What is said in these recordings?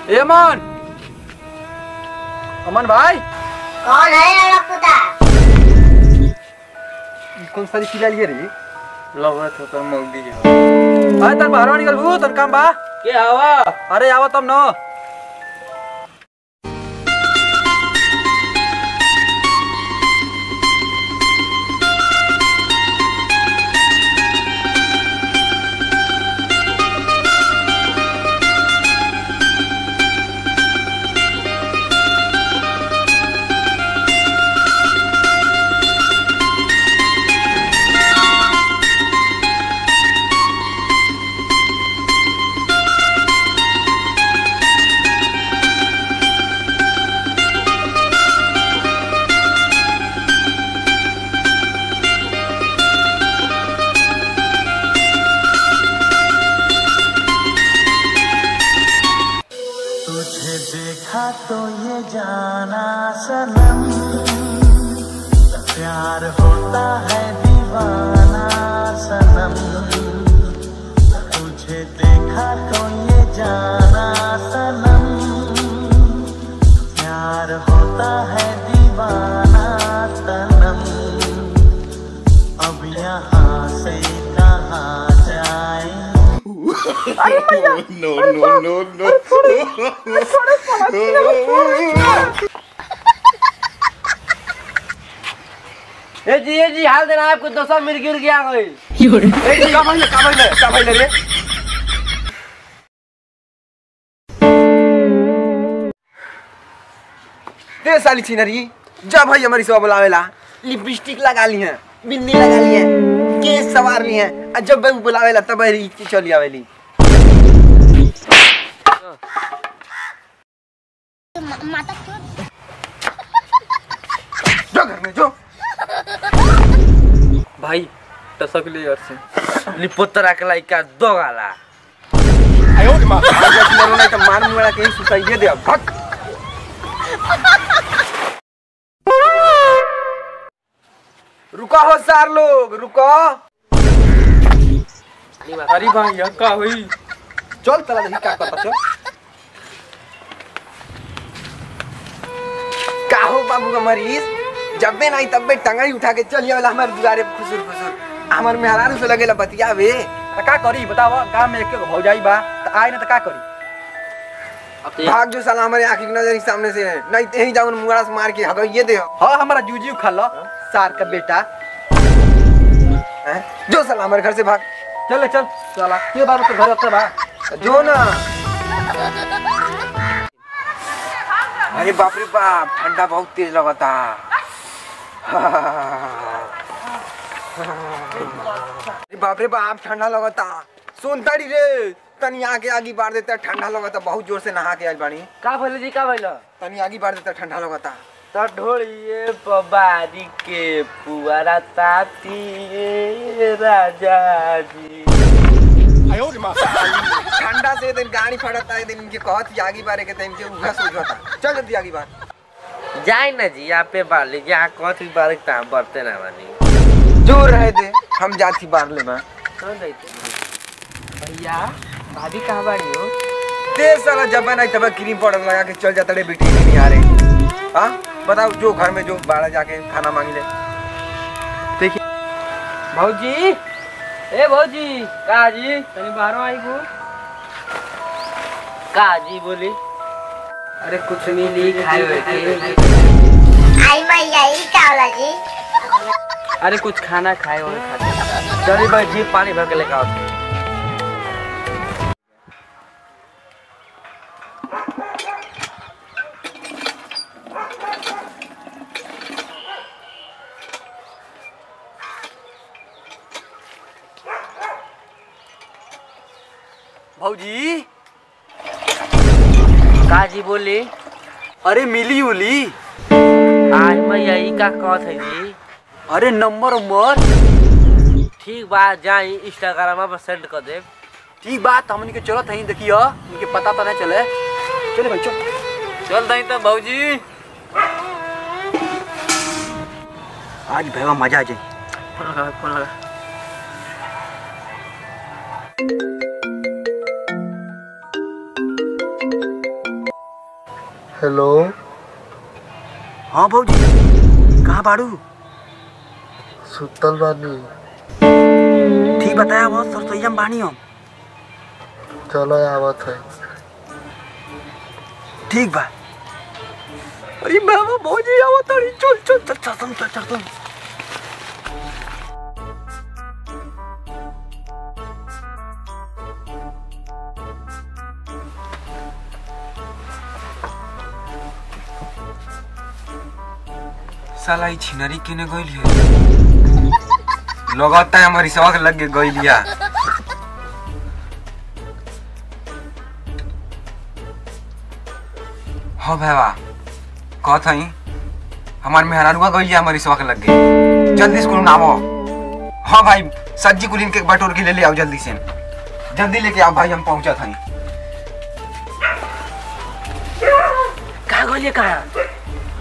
अमन, अमन भाई। कौन है लड़का? कौन सारी चिल्ला लिए रे? लगत हो तो मौगी है। अरे तन बाहर निकल भू, तन काम बा। के आवा? अरे आवा तब न। देखा तो ये जाना सनम, प्यार होता है दीवाना सनम। तुझे देखा तो ये जाना सनम, प्यार होता है दीवाना सनम। अब यहाँ से कहाँ जाए? नो नो नो नो। ए जी हाल देना आपको दोसा मिल गिर गया कोई। ए का भाई रे। ते साली छिनरी, जा भाई हमारी सब बुलावेला। लिपस्टिक लगा ली है, बिंदी लगा ली है, केस सवार ली है, और जब वो बुलावेला तब ही चली आवेली। माता जो घर में जो भाई टसक ले यार से लिपोतरा के लाइका दो गाला। आयो रे मां, आज नहीं तो मार मुड़ा के सुताई दे अब भग। रुको हो सार लोग, रुको। अरे भाई यह का हुई? चल तला नहीं का करता चल। का हो बाबू का मरीज, जब भी नहीं तब भी टंगड़ी उठा के चलिए वाला हमारे दुआरे खुसुर खुसुर। हमार मेहरारू से लगेला बतियावे। त का करी बताओ, गांव में एक भौजाई बा त आए ना त का करी? भाग जो साला हमारे आंखी की नजर सामने से, नहीं यही जाऊन मुंगड़ा से मार के हगो ये दे। हां हमारा जूजू खा लो सार का बेटा। हैं जो साला हमारे घर से भाग। चल चल साला के बार तो घर आता बा जो ना। अरे बाप रे बाप, ठंडा बहुत तेज लगता। अरे बाप रे बाप, ठंडा लगता। सुन ताड़ी रे, तनी आगे आगे बार देता ठंडा लगता। बहुत जोर से नहा के आज बानी। का भइल जी, का भइल? तनी आगे बार देता ठंडा लगता। तो ढोलिए पबारी के पुआरा ताती राजा जी। आयो रे मां, ठंडा से दिन गाड़ी फड़ता है, दिन इनके कहत आगे बारे के टाइम के उघा सूझ होता। चल जल्दी आगे बार जाए ना जी, आप पे बार लीजिए। आप कहत भी बार ता बरते ना बानी। जो रहे दे, हम जाती बार ले बा। कौन दैते भैया? भाभी कहां बाड़ी हो? ते साला जब नहीं तब क्रीम पाउडर लगा के चल जाता रे बेटी नहीं आ रही। हां बताओ, जो घर में जो बाहर जाके खाना मांग ले। देखिए भौजी, ए भौजी, का जी तनी बाहरों आई को। का जी बोली? अरे कुछ मिली खाए हुए के। आई मैया ई का होला जी? अरे कुछ खाना खाए हुए खाते। चलिए भाई जी पानी भर के लेकर आओ। भौजी का जी बोली? अरे मिली उली। आज मैं यही का कहत है जी। अरे नंबर उमर ठीक बात, जाई इंस्टाग्राम पर सेंड कर दे। ठीक बात, हमनी के चलत हई देखियो, उनके पता तो नहीं चले। चले भाई चल दई तो भौजी। आज भैया मजा आ जाए। फोन लगा। हेलो। हाँ भौजी कहाँ बाड़ू? सुतल बानी। ठीक बताया वो सरसोईया में बानी हम। चलो आवत है। ठीक बा। अरे मामा भौजी आवत है। चल चल चल चल चल चल चल। साला छिनरी किने गइल है। लगता है हमारी सवाक लग गई लिया। हाँ भाईवा कहत हई हमार मेहरानुआ गई लिया हमारी सवाक लग गई। जल्दी स्कूल में आओ। हाँ भाई सज्जी कुलीन के बटोर के ले आओ जल्दी से। जल्दी लेके आओ भाई हम पहुंचा था। कहाँ गइले कहाँ?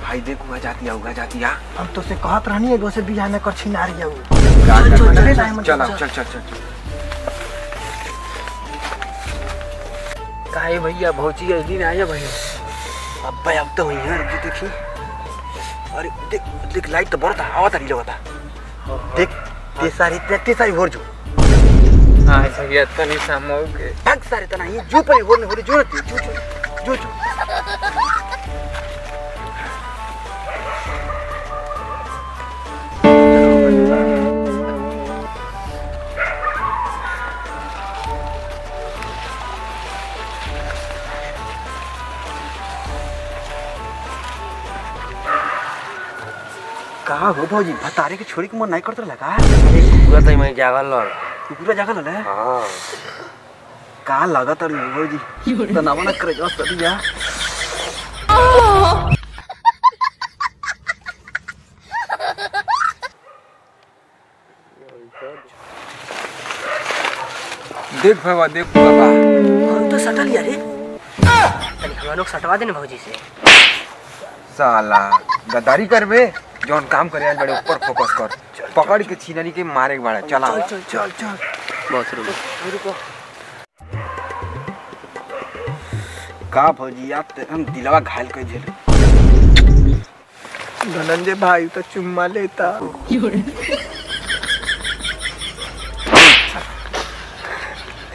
भाई देख उगा जाती है उगा जाती है। हम तो से कहत रहनी है दोसे बियाह न कर छिना रही है वो। चल चल चल चल। काहे भैया भौजी अभी नहीं आया भैया। अब भाई अब तो वही है रुक देखी। अरे देख देख लाइट तो बहुत आवा तारी लगता। देख ते सारी भोर जो। हां भैया तनी सामोगे। भाग सारे तना ये जो पर भोर ने हो जो जो जो। कहाँ हो भौजी भतारे के छोरी के मन नहीं करते लगा। अरे पूरा तो मैं जागल लड़। पूरा जगह ले। हां का लगा तर भौजी तो नाम ना करे जो सदिया। देख बाबा देख बाबा हम तो सटा लिया रे। तनी हम लोग सटवा देने भौजी से। साला गद्दारी करबे जौन काम करे बड़े ऊपर फोकस कर। पकड़ के छिनरी के मारे के बड़ा चला। चल चल चल बस रुको। का भौजी आप हम दिलवा घायल कर झेले। धनंजय भाई तो चुम्मा लेता।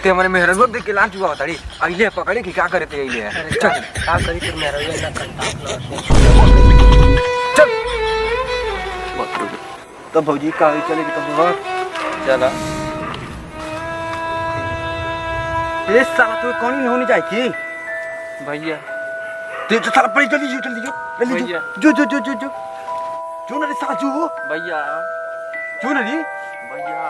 ते हमारे मेहरबान देख के लांच हुआ बताड़ी अइले पकड़े कि क्या करे ते अइले चल का करी तो मेरा ये ना करता चल तो भौजी का चलेगी तो घर चला। ये साला तू कौन नहीं होनी चाहिए भैया ते तो साला पड़ी जल्दी जो ना रे साला जो भैया जो ना रे भैया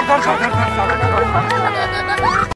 भाग